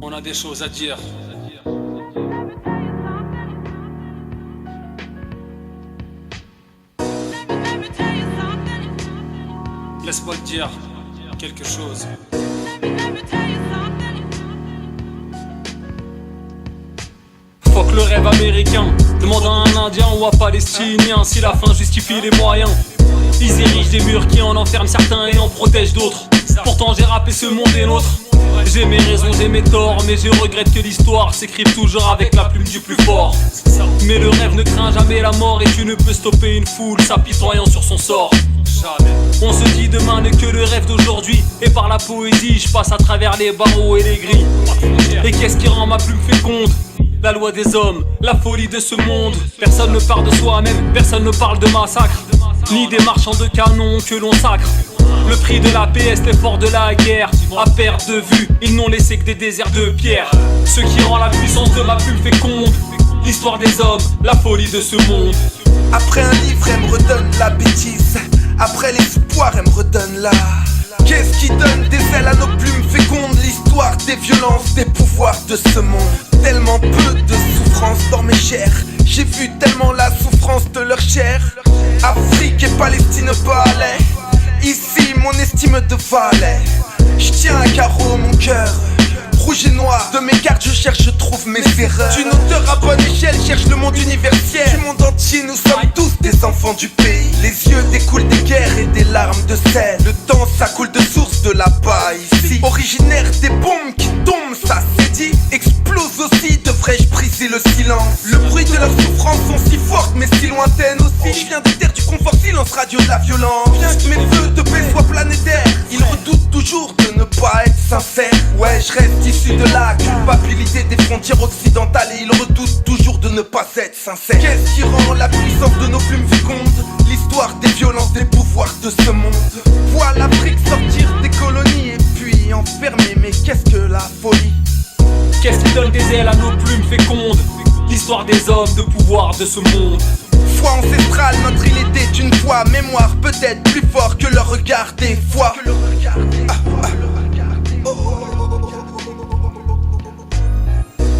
On a des choses à dire. Laisse-moi te dire quelque chose. Fuck le rêve américain. Demande à un Indien ou à Palestinien si la fin justifie les moyens. Ils érigent des murs qui en enferment certains et en protègent d'autres. Pourtant j'ai rappé ce monde est nôtre. J'ai mes raisons, j'ai mes torts, mais je regrette que l'histoire s'écrive toujours avec la plume du plus fort. Mais le rêve ne craint jamais la mort et tu ne peux stopper une foule s'apitoyant sur son sort. On se dit demain n'est que le rêve d'aujourd'hui, et par la poésie je passe à travers les barreaux et les grilles. Et qu'est-ce qui rend ma plume féconde? La loi des hommes, la folie de ce monde. Personne ne parle de soi-même, personne ne parle de massacre, ni des marchands de canons que l'on sacre. Le prix de la paix est l'effort de la guerre. À perte de vue, ils n'ont laissé que des déserts de pierre. Ce qui rend la puissance de ma plume féconde, l'histoire des hommes, la folie de ce monde. Après un livre, elle me redonne la bêtise. Après l'espoir, elle me redonne la... Qu'est-ce qui donne des ailes à nos plumes fécondes? L'histoire des violences, des pouvoirs de ce monde. Tellement peu de souffrance dans mes chairs. J'ai vu tellement la souffrance de leur chair. Afrique et Palestine parlaient. Ici mon estime de valet. Je tiens à carreau mon cœur. Rouge et noir, de mes cartes je cherche, je trouve mes erreurs. D'une hauteur à bonne échelle, cherche le monde universel. Du monde entier, nous sommes tous des enfants du pays. Les yeux découlent des guerres et des larmes de sel. Le temps, ça coule de source de là-bas ici. Originaire des bombes qui tombent, ça c'est dit. Explose aussi, devrais-je briser le silence? Le bruit de leurs souffrances sont si fortes mais si lointaines aussi. Je viens des terres du confort, silence radio de la violence. Bien que mes vœux de paix soient planétaires, ils redoutent toujours de ne pas être sincères. Ouais, je reste issu de la culpabilité des frontières occidentales et ils redoutent toujours de ne pas être sincères. Qu'est-ce qui rend la puissance de nos plumes fécondes? L'histoire des violences, des pouvoirs de ce monde. Vois l'Afrique sortir des colonies et puis enfermer, mais qu'est-ce que la folie? Qu'est-ce qui donne des ailes à nos plumes fécondes? L'histoire des hommes, de pouvoir de ce monde. Foi ancestrale, notre île était une fois. Mémoire peut-être plus fort que le regard des fois.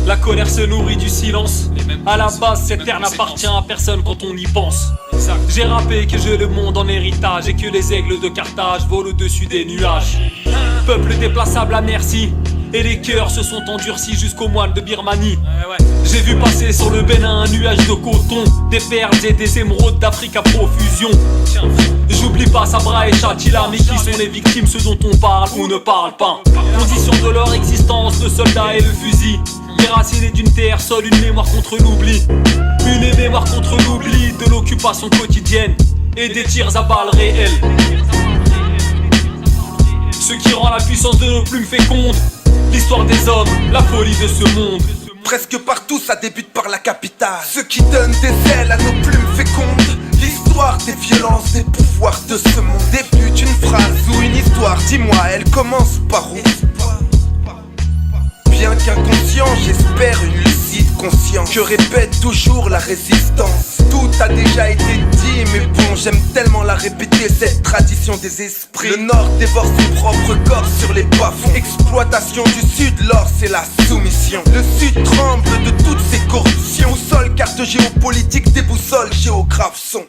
La colère se nourrit du silence. À la base, cette terre n'appartient à personne quand on y pense. J'ai rappé que j'ai le monde en héritage et que les aigles de Carthage volent au-dessus des nuages. Peuple déplaçable à merci, et les cœurs se sont endurcis jusqu'aux moines de Birmanie. J'ai vu passer sur le Bénin un nuage de coton, des perles et des émeraudes d'Afrique à profusion. J'oublie pas Sabra et Shatila, mais qui sont les victimes, ceux dont on parle ou ne parle pas. Condition de leur existence, le soldat et le fusil. Déraciné d'une terre, seule une mémoire contre l'oubli. Une mémoire contre l'oubli de l'occupation quotidienne et des tirs à balles réelles. Ce qui rend la puissance de nos plumes fécondes, l'histoire des hommes, la folie de ce monde. Presque partout ça débute par la capitale. Ce qui donne des ailes à nos plumes fécondes, l'histoire des violences, des pouvoirs de ce monde. Débute une phrase ou une histoire, dis-moi, elle commence par où? Bien qu'inconscient, j'espère une lucide conscience que répète toujours la résistance. Tout a déjà été dit, mais bon, j'aime tellement la répéter, cette tradition des esprits. Le Nord dévore son propre corps sur les bas-fonds. Exploitation du Sud, l'or c'est la soumission. Le Sud tremble de toutes ses corruptions. Au sol, carte géopolitique, des boussoles, géographes sont